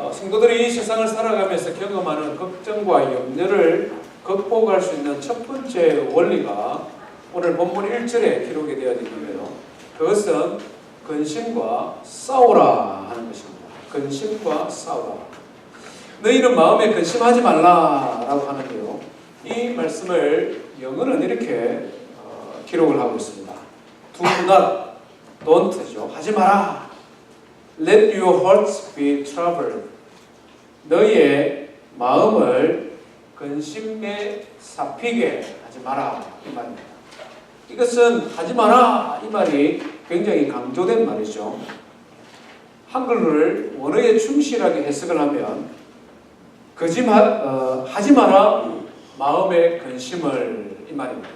성도들이 이 세상을 살아가면서 경험하는 걱정과 염려를 극복할 수 있는 첫 번째 원리가 오늘 본문 1절에 기록이 되어 있는데요. 그것은 근심과 싸우라 하는 것입니다. 근심과 싸우라. 너희는 마음에 근심하지 말라라고 하는데요. 이 말씀을 영어는 이렇게 기록을 하고 있습니다. Do not, don't죠. 하지 마라. Let your hearts be troubled. 너희의 마음을 근심에 잡히게 하지 마라 이 말입니다. 이것은 하지 마라 이 말이 굉장히 강조된 말이죠. 한글을 원어에 충실하게 해석을 하면 하지 마라 마음의 근심을 이 말입니다.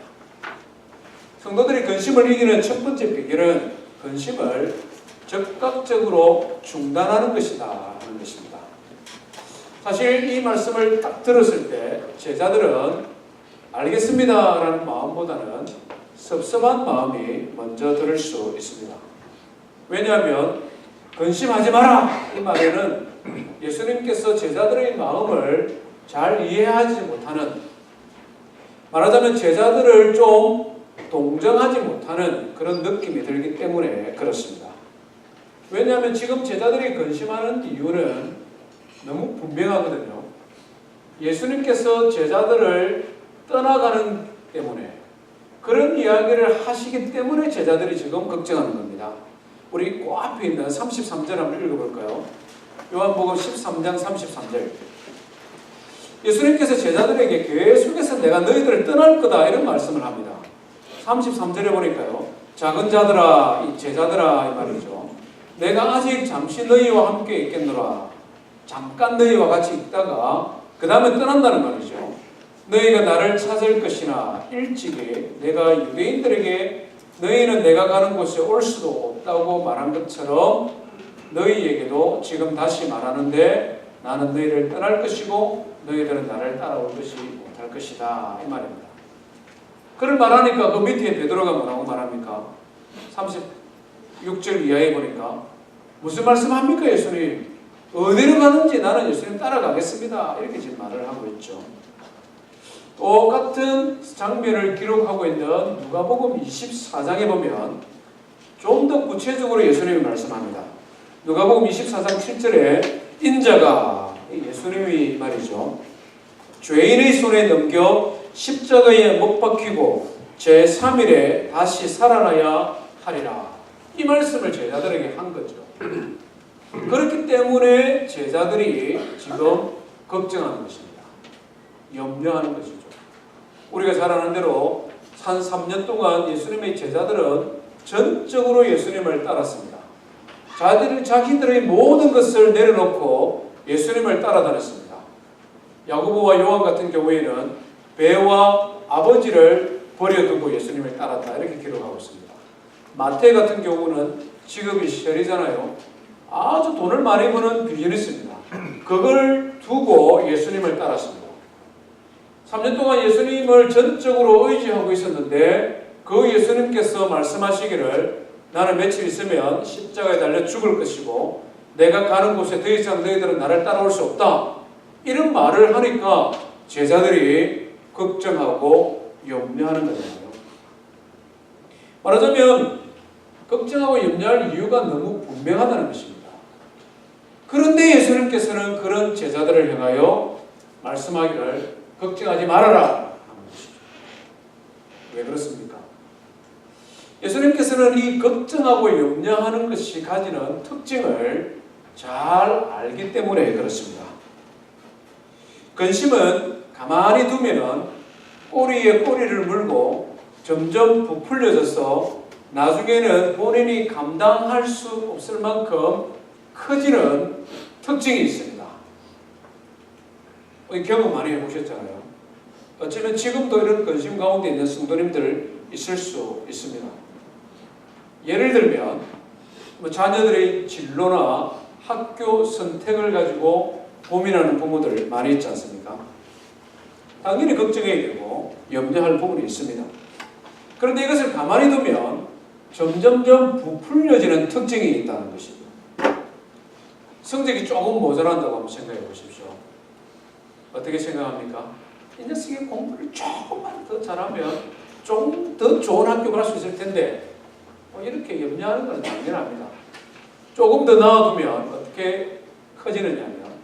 성도들이 근심을 이기는 첫 번째 비결은 근심을 즉각적으로 중단하는 것이다 하는 것입니다. 사실 이 말씀을 딱 들었을 때 제자들은 알겠습니다 라는 마음보다는 섭섭한 마음이 먼저 들을 수 있습니다. 왜냐하면 근심하지 마라 이 말에는 예수님께서 제자들의 마음을 잘 이해하지 못하는, 말하자면 제자들을 좀 동정하지 못하는 그런 느낌이 들기 때문에 그렇습니다. 왜냐하면 지금 제자들이 근심하는 이유는 너무 분명하거든요. 예수님께서 제자들을 떠나가는 때문에, 그런 이야기를 하시기 때문에 제자들이 지금 걱정하는 겁니다. 우리 그 앞에 있는 33절 한번 읽어볼까요? 요한복음 13장 33절. 예수님께서 제자들에게 계속해서 내가 너희들을 떠날 거다 이런 말씀을 합니다. 33절에 보니까요. 작은 자들아, 이 제자들아 이 말이죠. 내가 아직 잠시 너희와 함께 있겠노라. 잠깐 너희와 같이 있다가 그 다음에 떠난다는 말이죠. 너희가 나를 찾을 것이나 일찍이 내가 유대인들에게 너희는 내가 가는 곳에 올 수도 없다고 말한 것처럼 너희에게도 지금 다시 말하는데 나는 너희를 떠날 것이고 너희들은 나를 따라올 것이 못할 것이다 이 말입니다. 그걸 말하니까 그 밑에 베드로가 뭐라고 말합니까? 36절 이하에 보니까 무슨 말씀합니까 예수님? 어디로 가는지 나는 예수님 따라가겠습니다. 이렇게 지금 말을 하고 있죠. 똑같은 장면을 기록하고 있는 누가복음 24장에 보면 좀 더 구체적으로 예수님이 말씀합니다. 누가복음 24장 7절에 인자가, 예수님이 말이죠, 죄인의 손에 넘겨 십자가에 못 박히고 제3일에 다시 살아나야 하리라. 이 말씀을 제자들에게 한 거죠. 그렇기 때문에 제자들이 지금 걱정하는 것입니다. 염려하는 것이죠. 우리가 잘 아는 대로 한 3년 동안 예수님의 제자들은 전적으로 예수님을 따랐습니다. 자기들의 모든 것을 내려놓고 예수님을 따라다녔습니다. 야고보와 요한 같은 경우에는 배와 아버지를 버려두고 예수님을 따랐다 이렇게 기록하고 있습니다. 마태 같은 경우는 직업이 시절이잖아요. 아주 돈을 많이 버는 비즈니스입니다. 그걸 두고 예수님을 따랐습니다. 3년 동안 예수님을 전적으로 의지하고 있었는데 그 예수님께서 말씀하시기를 나는 며칠 있으면 십자가에 달려 죽을 것이고 내가 가는 곳에 더 이상 너희들은 나를 따라올 수 없다. 이런 말을 하니까 제자들이 걱정하고 염려하는 거잖아요. 말하자면 걱정하고 염려할 이유가 너무 분명하다는 것입니다. 그런데 예수님께서는 그런 제자들을 향하여 말씀하기를 걱정하지 말아라 하는 것이죠. 왜 그렇습니까? 예수님께서는 이 걱정하고 염려하는 것이 가지는 특징을 잘 알기 때문에 그렇습니다. 근심은 가만히 두면은 꼬리에 꼬리를 물고 점점 부풀려져서 나중에는 본인이 감당할 수 없을 만큼 커지는 특징이 있습니다. 경험 많이 해보셨잖아요. 어쩌면 지금도 이런 근심 가운데 있는 성도님들 있을 수 있습니다. 예를 들면 자녀들의 진로나 학교 선택을 가지고 고민하는 부모들 많이 있지 않습니까? 당연히 걱정해야 되고 염려할 부분이 있습니다. 그런데 이것을 가만히 두면 점점점 부풀려지는 특징이 있다는 것입니다. 성적이 조금 모자란다고 한번 생각해 보십시오. 어떻게 생각합니까? 이 녀석이 공부를 조금만 더 잘하면 좀 더 좋은 학교 갈 수 있을 텐데 이렇게 염려하는 건 당연합니다. 조금 더 나아두면 어떻게 커지느냐면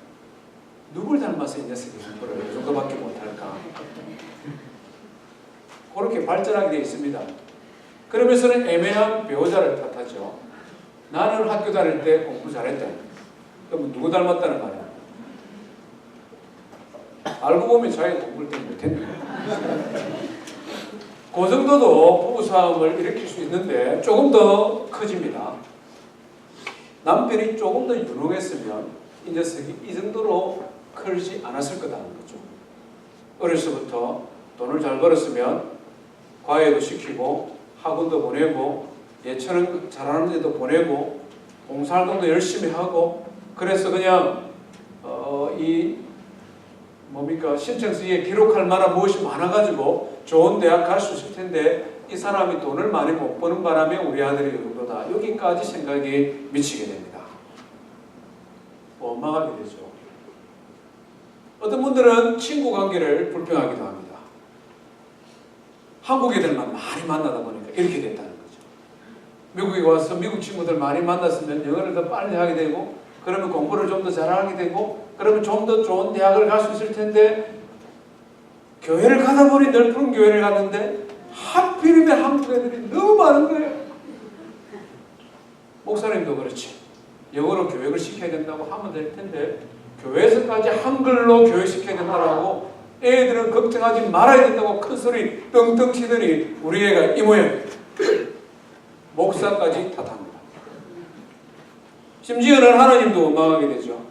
누굴 닮아서 이 녀석이 공부를 이 정도밖에 못할까? 그렇게 발전하게 되어 있습니다. 그러면서는 애매한 배우자를 탓하죠. 나는 학교 다닐 때 공부 잘했다. 그럼 누구 닮았다는 말이야? 알고 보면 자기가 공부를 때 못했네. 그 정도도 부부싸움을 일으킬 수 있는데 조금 더 커집니다. 남편이 조금 더 유능했으면 이 녀석이 이 정도로 크지 않았을 거다는 거죠. 어려서부터 돈을 잘 벌었으면 과외도 시키고 학원도 보내고 예체능 잘하는 데도 보내고 봉사활동도 열심히 하고 그래서 그냥 신청서에 기록할 만한 무엇이 많아가지고 좋은 대학 갈 수 있을 텐데 이 사람이 돈을 많이 못 버는 바람에 우리 아들이 이 정도다. 여기까지 생각이 미치게 됩니다. 원망하게 되죠. 어떤 분들은 친구 관계를 불평하기도 합니다. 한국 애들만 많이 만나다 보니까 이렇게 됐다는 거죠. 미국에 와서 미국 친구들 많이 만났으면 영어를 더 빨리 하게 되고 그러면 공부를 좀 더 잘하게 되고 그러면 좀 더 좋은 대학을 갈 수 있을 텐데 교회를 가다 보니 넓은 교회를 갔는데 하필이면 한국 애들이 너무 많은 거예요. 목사님도 그렇지. 영어로 교육을 시켜야 된다고 하면 될 텐데 교회에서까지 한글로 교육시켜야 된다고 애들은 걱정하지 말아야 된다고 큰 소리 떵떵 치더니 우리 애가 이 모양. 목사까지 탓합니다. 심지어는 하나님도 원망하게 되죠.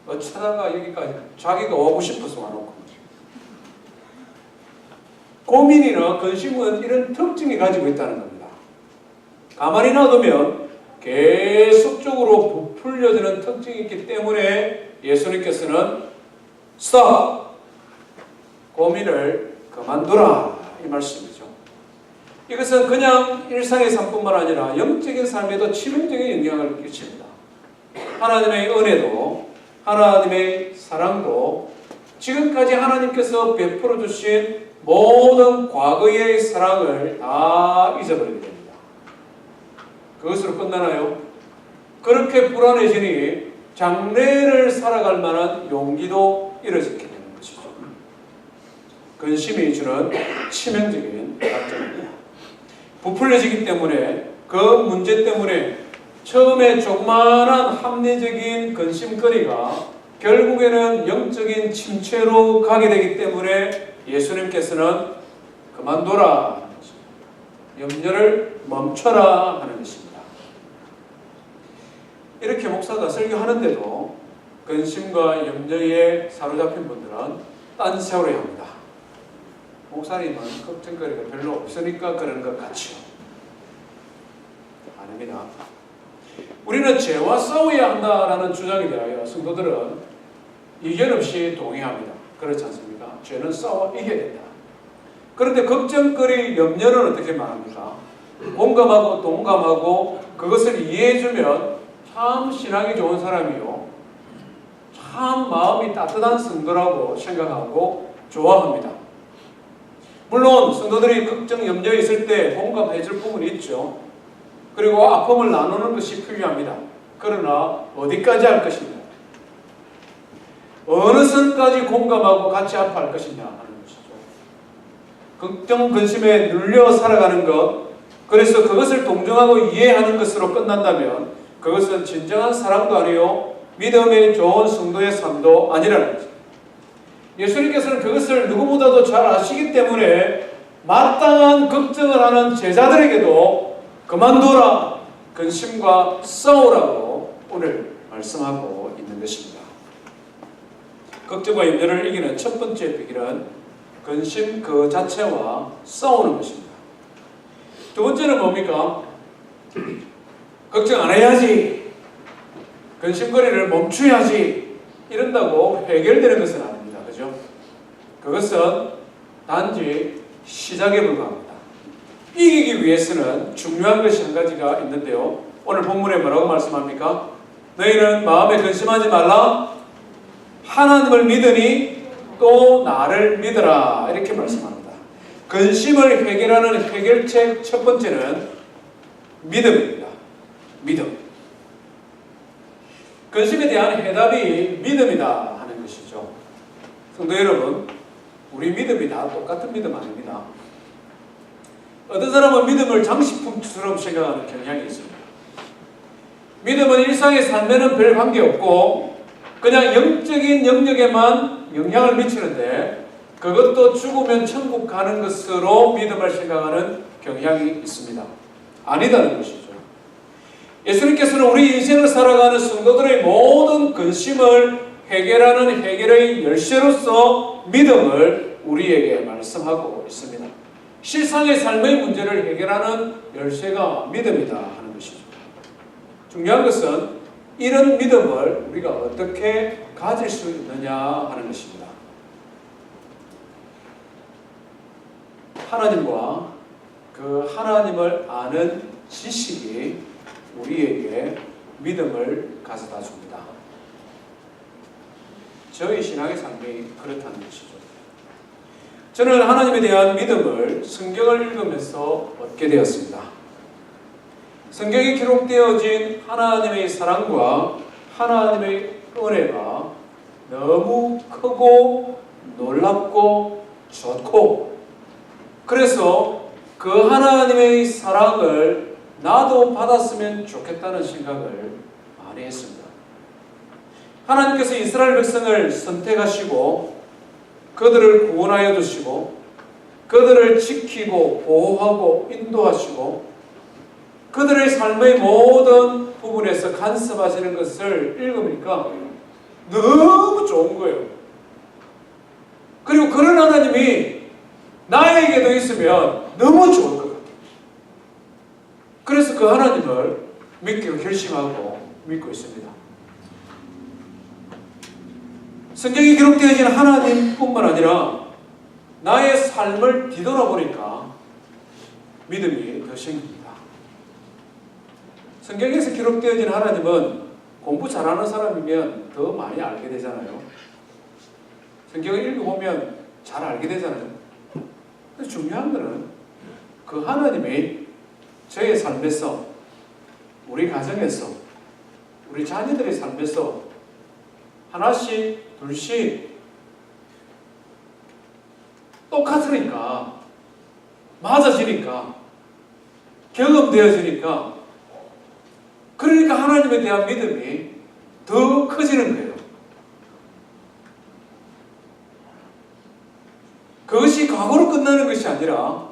어쩌다가 여기까지 자기가 오고 싶어서 와놓고 고민이나 근심은 이런 특징이 가지고 있다는 겁니다. 가만히 놔두면 계속적으로 부풀려지는 특징이 있기 때문에 예수님께서는 스톱! 고민을 그만두라 이 말씀이죠. 이것은 그냥 일상의 삶뿐만 아니라 영적인 삶에도 치명적인 영향을 끼칩니다. 하나님의 은혜도 하나님의 사랑도 지금까지 하나님께서 베풀어 주신 모든 과거의 사랑을 다 잊어버리게 됩니다. 그것으로 끝나나요? 그렇게 불안해지니 장래를 살아갈 만한 용기도 잃어지게 되는 것이죠. 근심이 주는 치명적인 약점입니다. 부풀려지기 때문에 그 문제 때문에 처음에 조그마한 합리적인 근심거리가 결국에는 영적인 침체로 가게 되기 때문에 예수님께서는 그만둬라 하는 것입니다. 염려를 멈춰라 하는 것입니다. 이렇게 목사가 설교하는데도 근심과 염려에 사로잡힌 분들은 딴세월해야 합니다. 목사님은 걱정거리가 별로 없으니까 그런 것 같지요. 아닙니다. 우리는 죄와 싸워야 한다라는 주장에 대하여 성도들은 이견 없이 동의합니다. 그렇지 않습니까? 죄는 싸워 이겨야 된다. 그런데 걱정거리, 염려는 어떻게 말합니까? 공감하고 동감하고 그것을 이해해주면 참 신앙이 좋은 사람이요. 참 마음이 따뜻한 성도라고 생각하고 좋아합니다. 물론 성도들이 걱정, 염려에 있을 때 공감해줄 부분이 있죠. 그리고 아픔을 나누는 것이 필요합니다. 그러나 어디까지 할 것이냐? 어느 선까지 공감하고 같이 아파할 것이냐 하는 것이죠. 걱정, 근심에 눌려 살아가는 것, 그래서 그것을 동정하고 이해하는 것으로 끝난다면 그것은 진정한 사랑도 아니요 믿음의 좋은 성도의 삶도 아니라는 거죠. 예수님께서는 그것을 누구보다도 잘 아시기 때문에 마땅한 걱정을 하는 제자들에게도 그만둬라, 근심과 싸우라고 오늘 말씀하고 있는 것입니다. 걱정과 염려를 이기는 첫 번째 비결은 근심 그 자체와 싸우는 것입니다. 두 번째는 뭡니까? 걱정 안 해야지, 근심거리를 멈춰야지 이런다고 해결되는 것은 아닙니다. 그죠? 그것은 단지 시작에 불과합니다. 이기기 위해서는 중요한 것이 한 가지가 있는데요. 오늘 본문에 뭐라고 말씀합니까? 너희는 마음에 근심하지 말라. 하나님을 믿으니 또 나를 믿으라. 이렇게 말씀합니다. 근심을 해결하는 해결책 첫 번째는 믿음입니다. 믿음. 근심에 대한 해답이 믿음이다 하는 것이죠. 성도 여러분, 우리 믿음이 다 똑같은 믿음 아닙니다. 어떤 사람은 믿음을 장식품처럼 생각하는 경향이 있습니다. 믿음은 일상의 삶에는 별 관계없고 그냥 영적인 영역에만 영향을 미치는데 그것도 죽으면 천국 가는 것으로 믿음을 생각하는 경향이 있습니다. 아니다는 것이죠. 예수님께서는 우리 인생을 살아가는 성도들의 모든 근심을 해결하는 해결의 열쇠로서 믿음을 우리에게 말씀하고 있습니다. 실상의 삶의 문제를 해결하는 열쇠가 믿음이다 하는 것이죠. 중요한 것은 이런 믿음을 우리가 어떻게 가질 수 있느냐 하는 것입니다. 하나님과 그 하나님을 아는 지식이 우리에게 믿음을 가져다 줍니다. 저희 신앙의 삶이 그렇다는 것이죠. 저는 하나님에 대한 믿음을 성경을 읽으면서 얻게 되었습니다. 성경에 기록되어진 하나님의 사랑과 하나님의 은혜가 너무 크고 놀랍고 좋고, 그래서 그 하나님의 사랑을 나도 받았으면 좋겠다는 생각을 많이 했습니다. 하나님께서 이스라엘 백성을 선택하시고 그들을 구원하여 주시고 그들을 지키고 보호하고 인도하시고 그들의 삶의 모든 부분에서 간섭하시는 것을 읽으니까 너무 좋은 거예요. 그리고 그런 하나님이 나에게도 있으면 너무 좋을 것 같아요. 그래서 그 하나님을 믿기로 결심하고 믿고 있습니다. 성경에 기록되어진 하나님뿐만 아니라 나의 삶을 뒤돌아보니까 믿음이 더 생깁니다. 성경에서 기록되어진 하나님은 공부 잘하는 사람이면 더 많이 알게 되잖아요. 성경을 읽어보면 잘 알게 되잖아요. 근데 중요한 것은 그 하나님이 저의 삶에서, 우리 가정에서, 우리 자녀들의 삶에서 하나씩 둘씩 똑같으니까, 맞아지니까, 경험되어지니까, 그러니까 하나님에 대한 믿음이 더 커지는 거예요. 그것이 과거로 끝나는 것이 아니라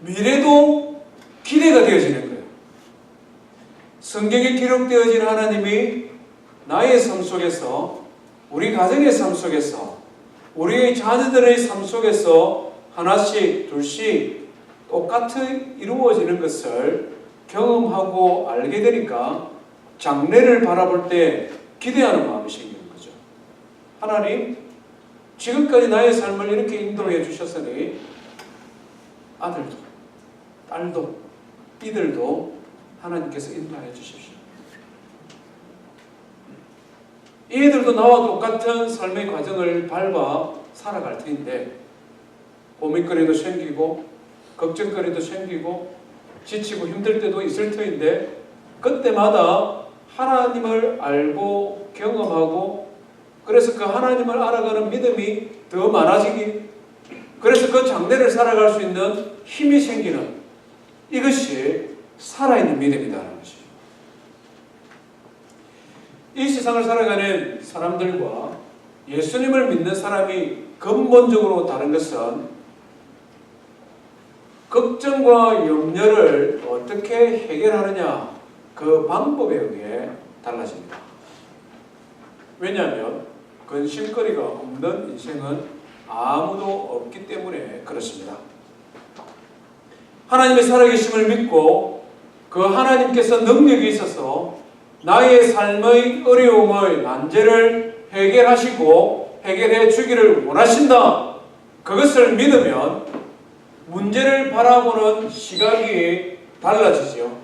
미래도 기대가 되어지는 거예요. 성경에 기록되어진 하나님이 나의 삶 속에서, 우리 가정의 삶 속에서, 우리의 자녀들의 삶 속에서 하나씩 둘씩 똑같이 이루어지는 것을 경험하고 알게 되니까 장래를 바라볼 때 기대하는 마음이 생기는 거죠. 하나님, 지금까지 나의 삶을 이렇게 인도해 주셨으니 아들도, 딸도, 이들도 하나님께서 인도해 주십시오. 이들도 나와 똑같은 삶의 과정을 밟아 살아갈 터인데 고민거리도 생기고 걱정거리도 생기고 지치고 힘들 때도 있을 터인데 그때마다 하나님을 알고 경험하고 그래서 그 하나님을 알아가는 믿음이 더 많아지기, 그래서 그 장래를 살아갈 수 있는 힘이 생기는, 이것이 살아있는 믿음이라는 것이죠. 이 세상을 살아가는 사람들과 예수님을 믿는 사람이 근본적으로 다른 것은 걱정과 염려를 어떻게 해결하느냐, 그 방법에 의해 달라집니다. 왜냐하면 근심거리가 없는 인생은 아무도 없기 때문에 그렇습니다. 하나님의 살아계심을 믿고 그 하나님께서 능력이 있어서 나의 삶의 어려움의 난제를 해결하시고 해결해 주기를 원하신다, 그것을 믿으면 문제를 바라보는 시각이 달라지죠.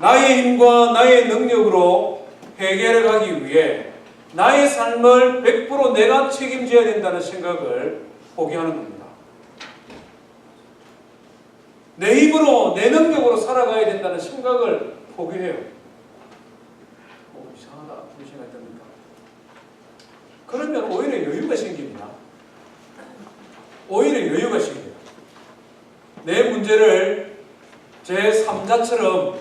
나의 힘과 나의 능력으로 해결해 가기 위해 나의 삶을 100% 내가 책임져야 된다는 생각을 포기하는 겁니다. 내 힘으로, 내 능력으로 살아가야 된다는 생각을 포기해요. 이상하다. 그런 생각이 듭니까? 그러면 오히려 여유가 생깁니다. 오히려 여유가 생겨요. 내 문제를 제 3자처럼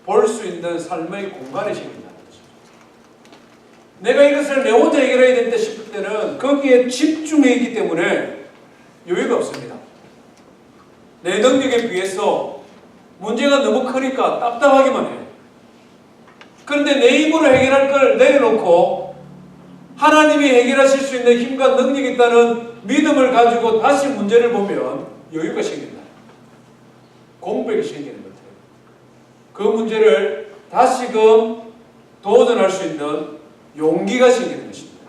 볼 수 있는 삶의 공간이 생긴다는 거죠. 내가 이것을 내 혼자 해결해야 된다 싶을 때는 거기에 집중해 있기 때문에 여유가 없습니다. 내 능력에 비해서 문제가 너무 크니까 답답하기만 해요. 그런데 내 힘으로 해결할 걸 내려놓고 하나님이 해결하실 수 있는 힘과 능력이 있다는 믿음을 가지고 다시 문제를 보면 여유가 생긴다. 공백이 생기는 것 같아요. 그 문제를 다시금 도전할 수 있는 용기가 생기는 것입니다.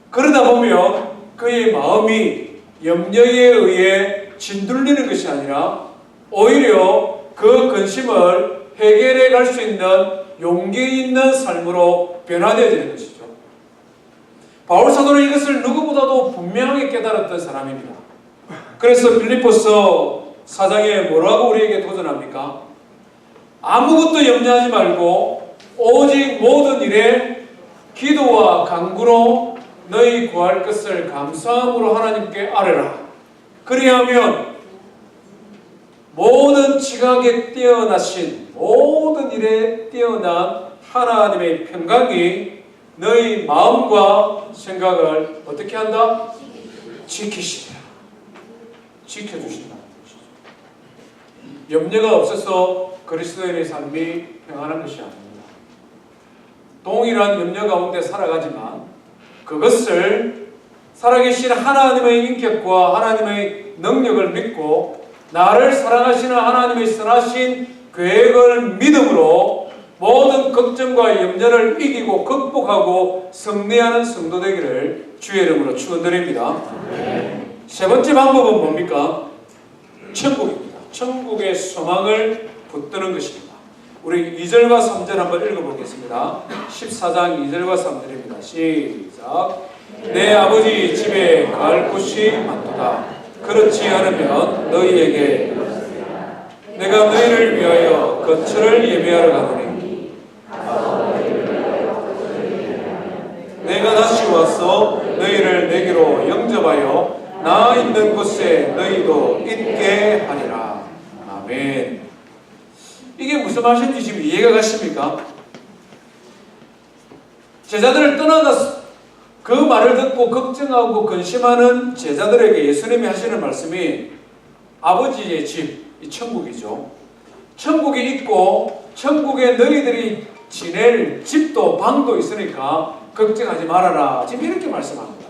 그러다 보면 그의 마음이 염려에 의해 진둘리는 것이 아니라 오히려 그 근심을 해결해 갈 수 있는 용기 있는 삶으로 변화되어지는 것이죠. 바울 사도는 이것을 누구보다도 분명하게 깨달았던 사람입니다. 그래서 빌립보서 4장에 뭐라고 우리에게 도전합니까? 아무것도 염려하지 말고 오직 모든 일에 기도와 간구로 너희 구할 것을 감사함으로 하나님께 아뢰라. 그리하면 모든 지각에 뛰어나신 모든 일에 뛰어난 하나님의 평강이 너희 마음과 생각을 어떻게 한다? 지키시라. 지켜주신다. 염려가 없어서 그리스도인의 삶이 평안한 것이 아닙니다. 동일한 염려 가운데 살아가지만 그것을 살아계신 하나님의 인격과 하나님의 능력을 믿고 나를 사랑하시는 하나님의 선하신 계획을 믿음으로 모든 걱정과 염려를 이기고 극복하고 승리하는 성도 되기를 주의 이름으로 축원드립니다. 세 번째 방법은 뭡니까? 천국입니다. 천국의 소망을 붙드는 것입니다. 우리 2절과 3절 한번 읽어보겠습니다. 14장 2절과 3절입니다. 시작. 내 아버지 집에 갈 곳이 많도다. 그렇지 않으면 너희에게 내가 너희를 위하여 거처를 예비하러 가노니 내가 다시 와서 너희를 내게로 영접하여 나 있는 곳에 너희도 있게 하리라. 아멘. 이게 무슨 말씀인지 지금 이해가 가십니까? 제자들을 떠나갔 그 말을 듣고 걱정하고 근심하는 제자들에게 예수님이 하시는 말씀이 아버지의 집, 이 천국이죠. 천국이 있고 천국에 너희들이 지낼 집도 방도 있으니까 걱정하지 말아라. 지금 이렇게 말씀합니다.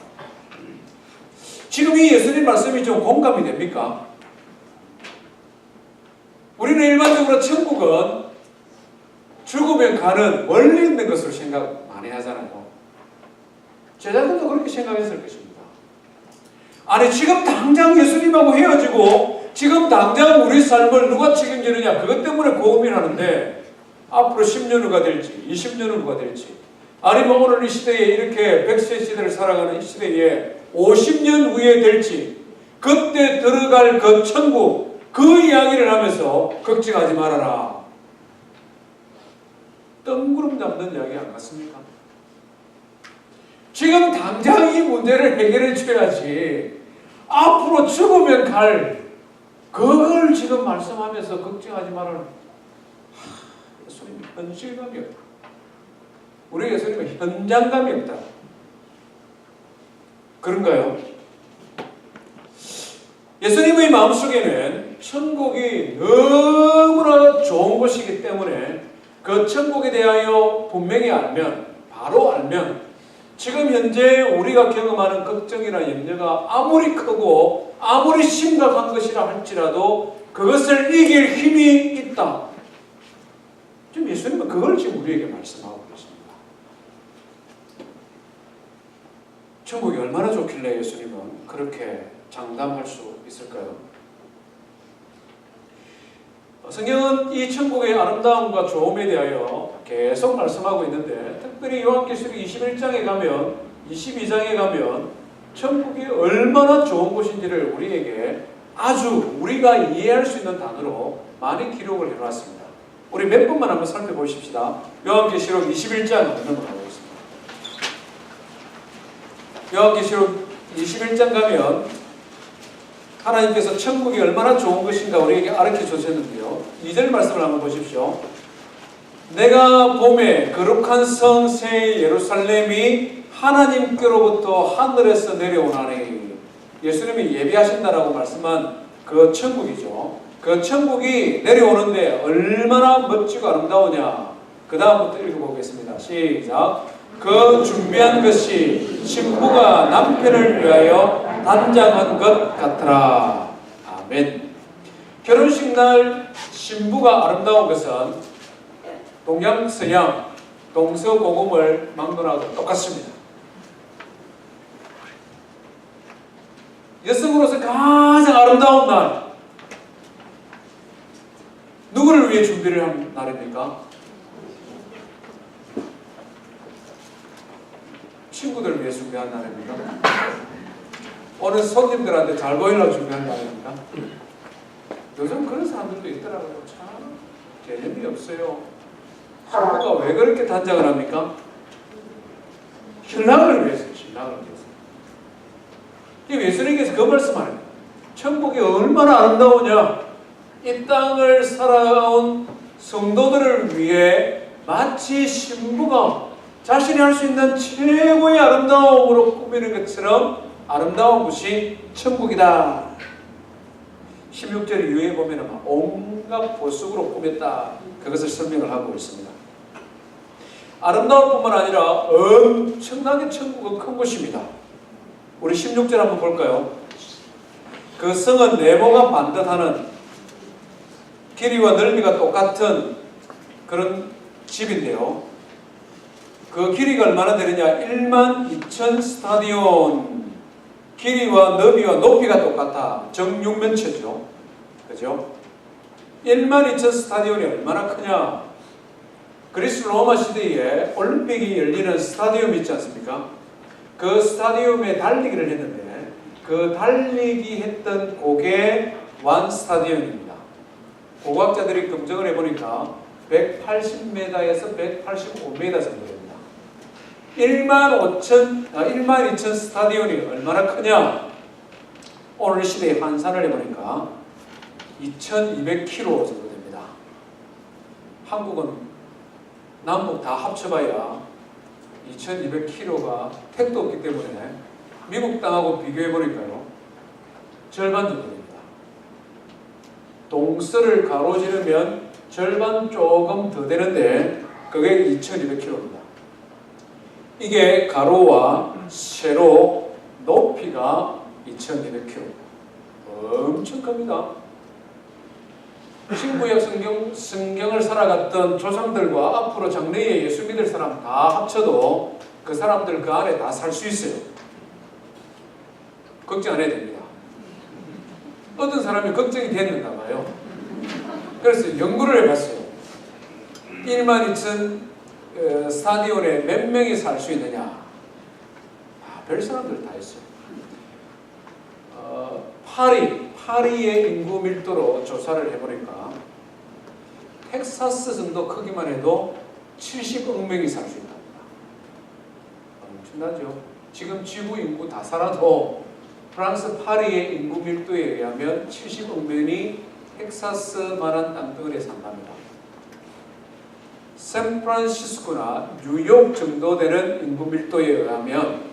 지금 이 예수님 말씀이 좀 공감이 됩니까? 우리는 일반적으로 천국은 죽으면 가는 멀리 있는 것으로 생각 많이 하잖아요. 제자들도 그렇게 생각했을 것입니다. 아니 지금 당장 예수님하고 헤어지고 지금 당장 우리 삶을 누가 책임지느냐 그것 때문에 고민하는데 앞으로 10년 후가 될지 20년 후가 될지 아니면 오늘 이 시대에 이렇게 100세 시대를 살아가는 이 시대에 50년 후에 될지 그때 들어갈 그 천국 그 이야기를 하면서 걱정하지 말아라. 뜬구름 잡는 이야기 안 같습니까? 지금 당장 이 문제를 해결해 줘야지 앞으로 죽으면 갈 그걸 지금 말씀하면서 걱정하지 말아라. 예수님이 현실감이 없다. 우리 예수님은 현장감이 없다. 그런가요? 예수님의 마음속에는 천국이 너무나 좋은 곳이기 때문에 그 천국에 대하여 분명히 알면 바로 알면 지금 현재 우리가 경험하는 걱정이나 염려가 아무리 크고 아무리 심각한 것이라 할지라도 그것을 이길 힘이 있다. 지금 예수님은 그걸 지금 우리에게 말씀하고 계십니다. 천국이 얼마나 좋길래 예수님은 그렇게 장담할 수 있을까요? 성경은 이 천국의 아름다움과 좋음에 대하여 계속 말씀하고 있는데, 특별히 요한계시록 21장에 가면, 22장에 가면 천국이 얼마나 좋은 곳인지를 우리에게 아주 우리가 이해할 수 있는 단어로 많이 기록을 해놓았습니다. 우리 몇 번만 한번 살펴보십시다. 요한계시록 21장 넘어가겠습니다. 요한계시록 21장 가면 하나님께서 천국이 얼마나 좋은 것인가 우리에게 가르쳐 주셨는데요. 2절 말씀을 한번 보십시오. 내가 봄에 거룩한 성 새 예루살렘이 하나님께로부터 하늘에서 내려오나니, 예수님이 예비하신다라고 말씀한 그 천국이죠. 그 천국이 내려오는데 얼마나 멋지고 아름다우냐. 그 다음부터 읽어보겠습니다. 시작. 그 준비한 것이 신부가 남편을 위하여 단장한 것 같더라. 아멘. 결혼식 날 신부가 아름다운 것은 동양, 서양, 동서고금을 막론하고 똑같습니다. 여성으로서 가장 아름다운 날, 누구를 위해 준비를 한 날입니까? 친구들을 위해 준비한 날입니까? 오늘 손님들한테 잘 보이려고 준비한 날입니까? 요즘 그런 사람들도 있더라고요. 참 개념이 없어요. 신부가 왜 그렇게 단장을 합니까? 신랑을 위해서요. 신랑을 위해서. 예수님께서 그 말씀하는 거예요. 천국이 얼마나 아름다우냐. 이 땅을 살아온 성도들을 위해 마치 신부가 자신이 할 수 있는 최고의 아름다움으로 꾸미는 것처럼 아름다운 곳이 천국이다. 16절 이후에 보면 온갖 보석으로 꾸몄다. 그것을 설명을 하고 있습니다. 아름다울 뿐만 아니라 엄청나게 천국은 큰 곳입니다. 우리 16절 한번 볼까요? 그 성은 네모가 반듯하는, 길이와 넓이가 똑같은 그런 집인데요. 그 길이가 얼마나 되느냐? 12,000 스타디온. 길이와 너비와 높이가 똑같아. 정육면체죠. 그죠? 12,000 스타디온이 얼마나 크냐? 그리스 로마 시대에 올림픽이 열리는 스타디움 있지 않습니까? 그 스타디움에 달리기를 했는데, 그 달리기 했던 그게 완 스타디움입니다. 고고학자들이 검증을 해보니까 180m에서 185m 정도 됩니다. 12,000 스타디온이 얼마나 크냐? 오늘 시대에 환산을 해보니까 2,200km 정도 됩니다. 한국은 남북 다 합쳐봐야 2,200km가 택도 없기 때문에 미국 땅하고 비교해보니까요, 절반 정도 됩니다. 동서를 가로지르면 절반 조금 더 되는데 그게 2,200km입니다. 이게 가로와 세로 높이가 2,200km. 엄청 큽니다. 신구약 성경을 살아갔던 조상들과 앞으로 장래에 예수 믿을 사람 다 합쳐도 그 사람들 그 안에 다 살 수 있어요. 걱정 안 해도 됩니다. 어떤 사람이 걱정이 됐는가 봐요. 그래서 연구를 해봤어요. 12,000 스타디온에 몇 명이 살 수 있느냐? 별 사람들 다 있어요. 파리의 인구 밀도로 조사를 해보니까 텍사스 정도 크기만 해도 70억 명이 살 수 있답니다. 엄청나죠? 지금 지구 인구 다 살아도 프랑스 파리의 인구 밀도에 의하면 70억 명이 텍사스만한 땅덩어리에 산답니다. 샌프란시스코나 뉴욕 정도 되는 인구 밀도에 의하면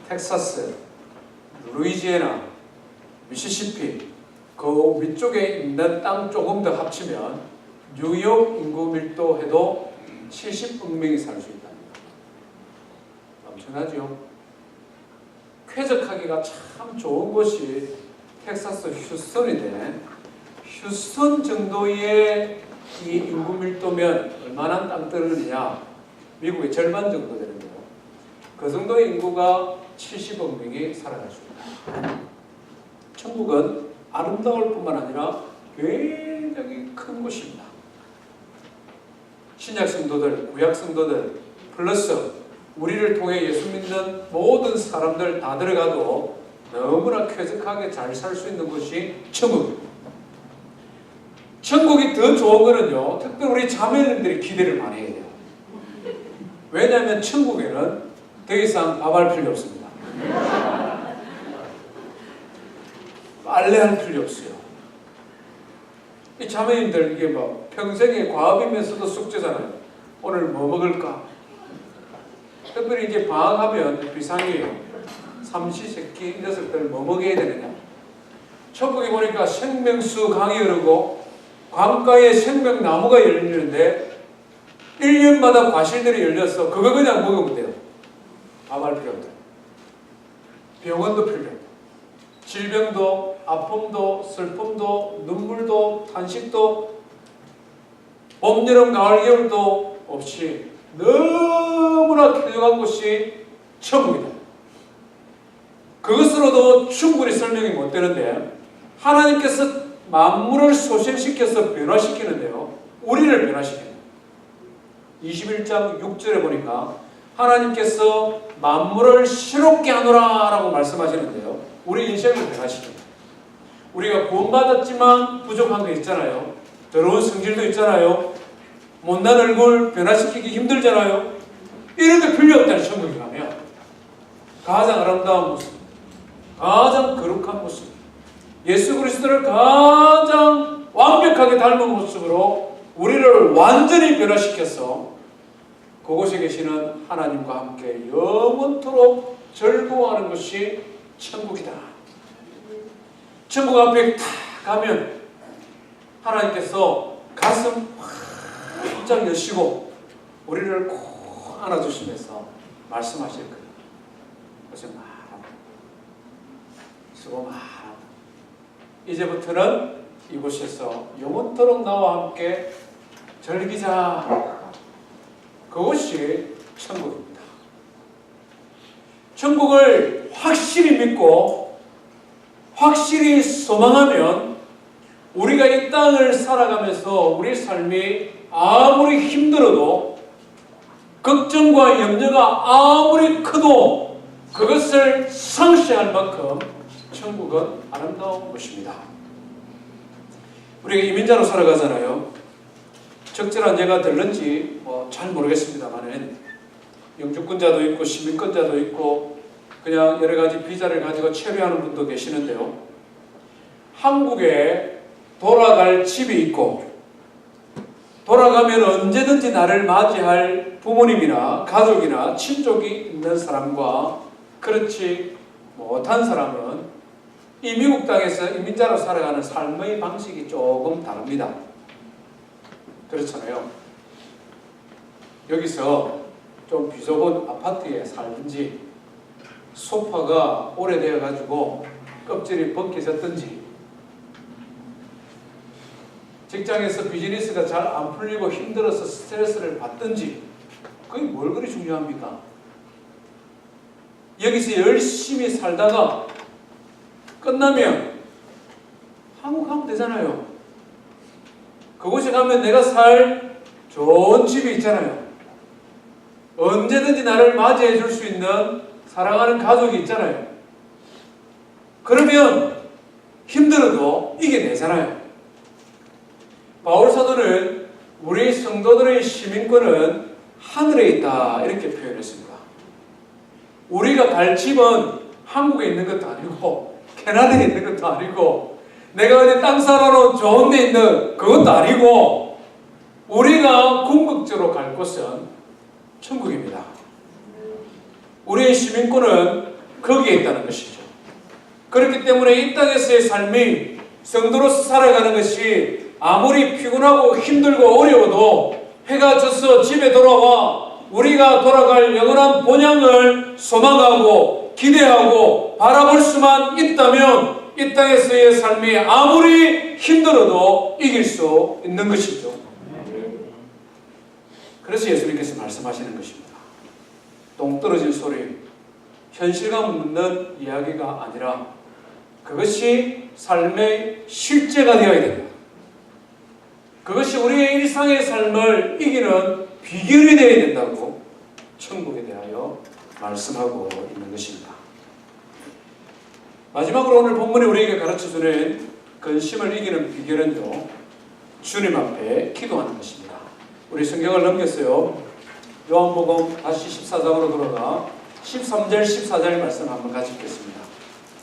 텍사스, 루이지애나, 미시시피 그 위쪽에 있는 땅 조금 더 합치면 뉴욕 인구 밀도 해도 70억 명이 살 수 있답니다. 엄청나죠? 쾌적하기가 참 좋은 곳이 텍사스 휴스턴인데, 휴스턴 정도의 이 인구 밀도면 얼마나 땅덩어리냐? 미국의 절반 정도 되는데요. 그 정도의 인구가 70억 명이 살아갈 수 있다. 천국은 아름다울 뿐만 아니라 굉장히 큰 곳입니다. 신약 성도들, 구약 성도들 플러스 우리를 통해 예수 믿는 모든 사람들 다 들어가도 너무나 쾌적하게 잘 살 수 있는 곳이 천국입니다. 천국이 더 좋은 거는요, 특별히 우리 자매님들이 기대를 많이 해야 돼요. 왜냐하면 천국에는 더 이상 밥할 필요 없습니다. 빨래할 필요 없어요. 이 자매님들 이게 뭐 평생의 과업이면서도 숙제잖아요. 오늘 뭐 먹을까? 특별히 이제 방학하면 비상이에요. 삼시세끼 이 녀석들 뭐 먹여야 되느냐? 천국에 보니까 생명수 강이 흐르고 강가에 생명나무가 열리는데 1년마다 과실들이 열려서 그거 그냥 먹으면 돼요. 밥할 필요 없다. 병원도 필요 없다. 질병도, 아픔도, 슬픔도, 눈물도, 탄식도, 봄, 여름, 가을, 겨울도 없이 너무나 쾌적한 곳이 천국이다. 그것으로도 충분히 설명이 못 되는데 하나님께서 만물을 소생시켜서 변화시키는데요. 우리를 변화시켜요. 21장 6절에 보니까 하나님께서 만물을 새롭게 하노라 라고 말씀하시는데요. 우리 인생을 변화시킵니다. 우리가 구원받았지만 부족한 게 있잖아요. 더러운 성질도 있잖아요. 못난 얼굴 변화시키기 힘들잖아요. 이런 게 필요 없다는 천국에 가면 가장 아름다운 모습, 가장 거룩한 모습, 예수 그리스도를 가장 완벽하게 닮은 모습으로 우리를 완전히 변화시켜서 그곳에 계시는 하나님과 함께 영원토록 즐거워하는 것이 천국이다. 천국 앞에 탁 가면 하나님께서 가슴 활짝 여시고 우리를 꼭 안아주시면서 말씀하실 거예요. 고생 많아. 수고 많아. 이제부터는 이곳에서 영원토록 나와 함께 즐기자. 그것이 천국입니다. 천국을 확실히 믿고 확실히 소망하면 우리가 이 땅을 살아가면서 우리 삶이 아무리 힘들어도 걱정과 염려가 아무리 커도 그것을 상쇄할 만큼 천국은 아름다운 곳입니다. 우리가 이민자로 살아가잖아요. 적절한 예가 될는지 잘 모르겠습니다만 영주권자도 있고 시민권자도 있고 그냥 여러 가지 비자를 가지고 체류하는 분도 계시는데요. 한국에 돌아갈 집이 있고 돌아가면 언제든지 나를 맞이할 부모님이나 가족이나 친족이 있는 사람과 그렇지 못한 사람은 이 미국 땅에서 이민자로 살아가는 삶의 방식이 조금 다릅니다. 그렇잖아요. 여기서 좀 비좁은 아파트에 살든지 소파가 오래되어 가지고 껍질이 벗겨졌든지 직장에서 비즈니스가 잘 안 풀리고 힘들어서 스트레스를 받든지 그게 뭘 그리 중요합니까? 여기서 열심히 살다가 끝나면 한국 가면 되잖아요. 그곳에 가면 내가 살 좋은 집이 있잖아요. 언제든지 나를 맞이해 줄 수 있는 사랑하는 가족이 있잖아요. 그러면 힘들어도 이겨내잖아요. 바울 사도는 우리 성도들의 시민권은 하늘에 있다 이렇게 표현했습니다. 우리가 갈 집은 한국에 있는 것도 아니고 캐나다에 있는 것도 아니고 내가 어디 땅 사러로 좋은 데 있는 그것도 아니고 우리가 궁극적으로 갈 곳은 천국입니다. 우리의 시민권은 거기에 있다는 것이죠. 그렇기 때문에 이 땅에서의 삶이 성도로서 살아가는 것이 아무리 피곤하고 힘들고 어려워도 해가 져서 집에 돌아와 우리가 돌아갈 영원한 본향을 소망하고 기대하고 바라볼 수만 있다면 이 땅에서의 삶이 아무리 힘들어도 이길 수 있는 것이죠. 그래서 예수님께서 말씀하시는 것입니다. 똥 떨어진 소리, 현실감 없는 이야기가 아니라 그것이 삶의 실제가 되어야 된다. 그것이 우리의 일상의 삶을 이기는 비결이 되어야 된다고 천국에 대하여 말씀하고 있는 것입니다. 마지막으로 오늘 본문이 우리에게 가르쳐주는 근심을 이기는 비결은요, 주님 앞에 기도하는 것입니다. 우리 성경을 넘겼어요. 요한복음 다시 14장으로 돌아가 13절 14절 말씀 한번 같이 읽겠습니다.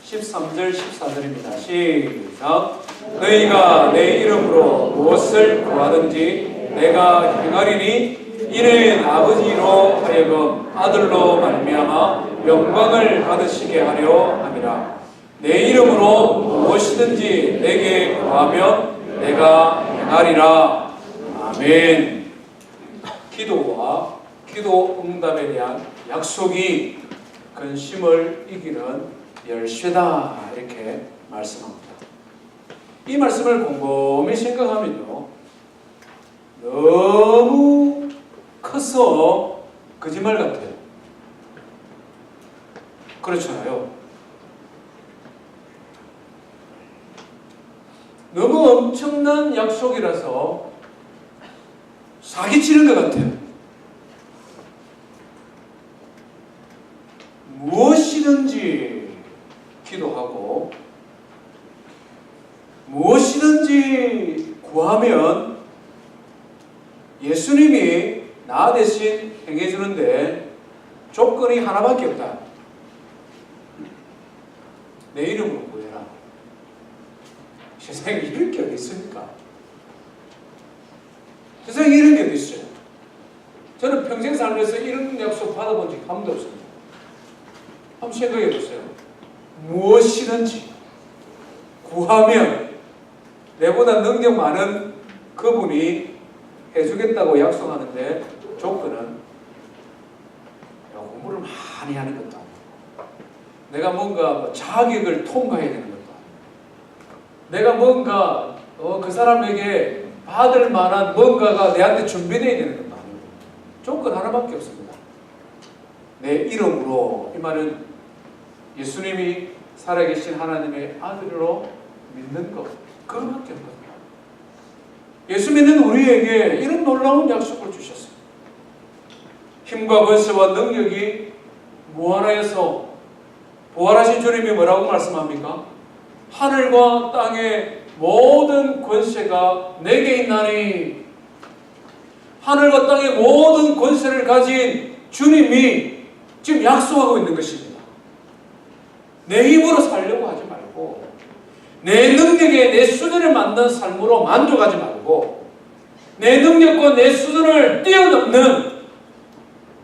13절 14절입니다. 시작. 너희가 내 이름으로 무엇을 구하든지 내가 행하리니 이는 아버지로 하여금 아들로 말미암아 영광을 받으시게 하려 함이라. 내 이름으로 무엇이든지 내게 구하면 내가 행하리라. 아멘. 기도와 기도 응답에 대한 약속이 근심을 이기는 열쇠다, 이렇게 말씀합니다. 이 말씀을 곰곰이 생각하면요, 너무 커서 거짓말 같아요. 그렇잖아요. 너무 엄청난 약속이라서 사기치는 것 같아요. 무엇이든지 기도하고 무엇이든지 구하면 예수님이 나 대신 행해주는데 조건이 하나밖에 없다. 내 이름으로 구해라. 세상에 이런 게 어디 있습니까? 세상에 이런 게 어디 있어요? 저는 평생 살면서 이런 약속 받아본 적이 한 번도 없습니다. 한번 생각해 보세요. 무엇이든지 구하면 내보다 능력 많은 그분이 해주겠다고 약속하는데 조건은 공부를 많이 하는 것도 아니고, 내가 뭔가 자격을 통과해야 되는 것도 아니고, 내가 뭔가 그 사람에게 받을 만한 뭔가가 내한테 준비되어야 되는 것도 아니고, 조건 하나밖에 없습니다. 내 이름으로, 이 말은 예수님이 살아계신 하나님의 아들로 믿는 것, 그것밖에 없거든요. 예수 믿는 우리에게 이런 놀라운 약속을 주셨어요. 힘과 권세와 능력이 무한하여서 부활하신 주님이 뭐라고 말씀합니까? 하늘과 땅의 모든 권세가 내게 있나니. 하늘과 땅의 모든 권세를 가진 주님이 지금 약속하고 있는 것입니다. 내 힘으로 살려고 하지 말고, 내 능력에 내 수준에 맞는 삶으로 만족하지 말고, 내 능력과 내 수준을 뛰어넘는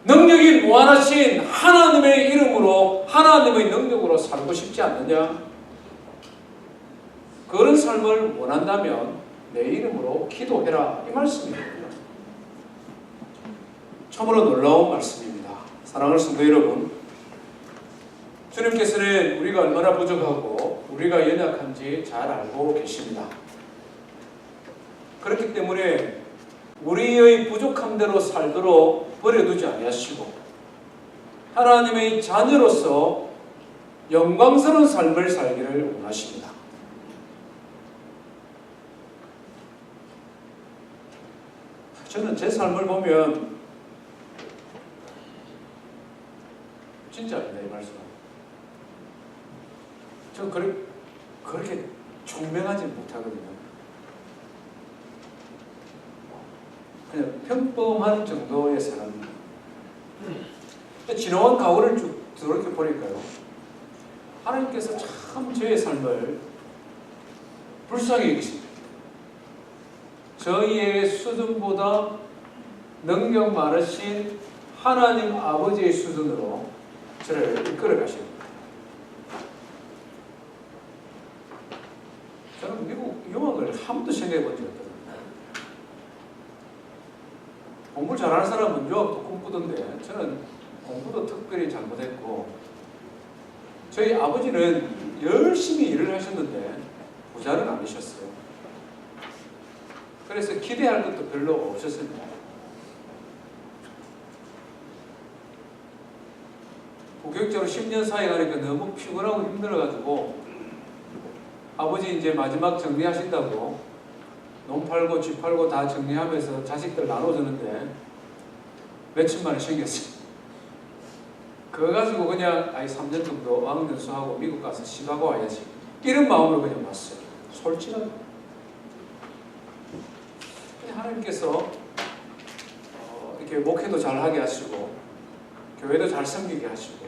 능력이 무한하신 하나님의 이름으로, 하나님의 능력으로 살고 싶지 않느냐? 그런 삶을 원한다면 내 이름으로 기도해라, 이 말씀이거든요. 참으로 놀라운 말씀입니다. 사랑하는 성도 여러분, 주님께서는 우리가 얼마나 부족하고 우리가 연약한지 잘 알고 계십니다. 그렇기 때문에 우리의 부족함대로 살도록 버려두지 아니하시고 하나님의 자녀로서 영광스러운 삶을 살기를 원하십니다. 저는 제 삶을 보면 진짜입니다, 이 말씀은. 저는 그렇게 총명하지 못하거든요. 그냥 평범한 정도의 사람입니다. 지나온 가오를 쭉 이렇게 보니까요, 하나님께서 참 저의 삶을 불쌍히 여기십니다. 저희의 수준보다 능력 많으신 하나님 아버지의 수준으로 저를 이끌어 가십니다. 저는 미국 유학을 한 번도 생각해 본 적이 없거든요. 공부 잘하는 사람은 유학도 꿈꾸던데 저는 공부도 특별히 잘못했고, 저희 아버지는 열심히 일을 하셨는데 부자는 아니셨어요. 그래서 기대할 것도 별로 없었습니다. 고교육자로 10년 사역하니까 너무 피곤하고 힘들어가지고 아버지 이제 마지막 정리하신다고 논 팔고 집 팔고 다 정리하면서 자식들 나눠주는데 며칠 만에 생겼어요. 그거 가지고 그냥 3년 정도 어학연수하고 미국 가서 시가고 와야지, 이런 마음으로 그냥 왔어요. 솔직하게. 하나님께서 이렇게 목회도 잘하게 하시고 교회도 잘 섬기게 하시고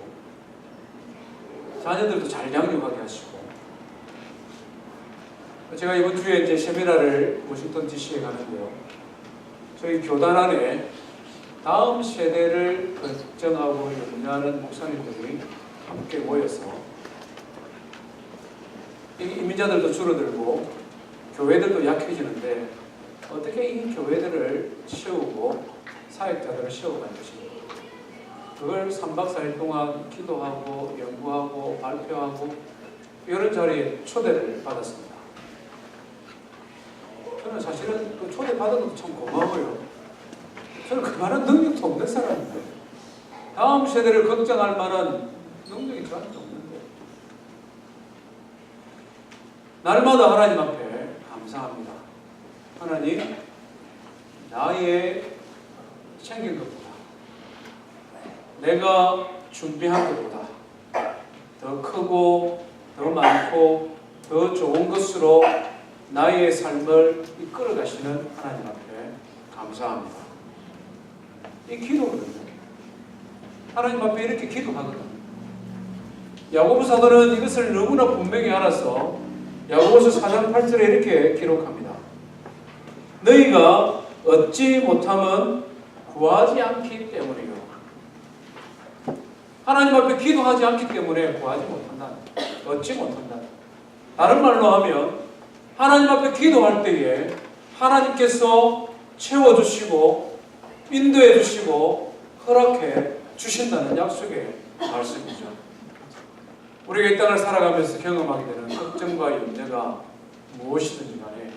자녀들도 잘 양육하게 하시고, 제가 이번 주에 이제 세미나를 워싱턴 DC에 가는데요, 저희 교단 안에 다음 세대를 걱정하고 염려하는 목사님들이 함께 모여서 이민자들도 줄어들고 교회들도 약해지는데 어떻게 이 교회들을 세우고 사역자들을 세워갈 것인가, 그걸 3박 4일 동안 기도하고 연구하고 발표하고 이런 자리에 초대를 받았습니다. 저는 사실은 그 초대 받은 것도 참 고마워요. 저는 그만한 능력도 없는 사람인데, 다음 세대를 걱정할 만한 능력이 저한테 없는데, 날마다 하나님 앞에 감사합니다. 하나님, 나의 챙긴 것보다, 내가 준비한 것보다 더 크고 더 많고 더 좋은 것으로 나의 삶을 이끌어 가시는 하나님 앞에 감사합니다. 이 기도거든요. 하나님 앞에 이렇게 기도하거든요. 야고보 사도는 이것을 너무나 분명히 알아서 야고보서 4장 8절에 이렇게 기록합니다. 너희가 얻지 못함은 구하지 않기 때문이요. 하나님 앞에 기도하지 않기 때문에 구하지 못한다. 얻지 못한다. 다른 말로 하면 하나님 앞에 기도할 때에 하나님께서 채워주시고 인도해 주시고 허락해 주신다는 약속의 말씀이죠. 우리가 이 땅을 살아가면서 경험하게 되는 걱정과 염려가 무엇이든지 간에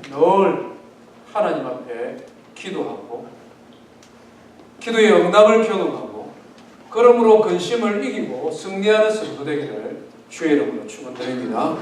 늘 하나님 앞에 기도하고 기도의 응답을 경험하고 그러므로 근심을 이기고 승리하는 성도 되기를 주의 이름으로 축원드립니다.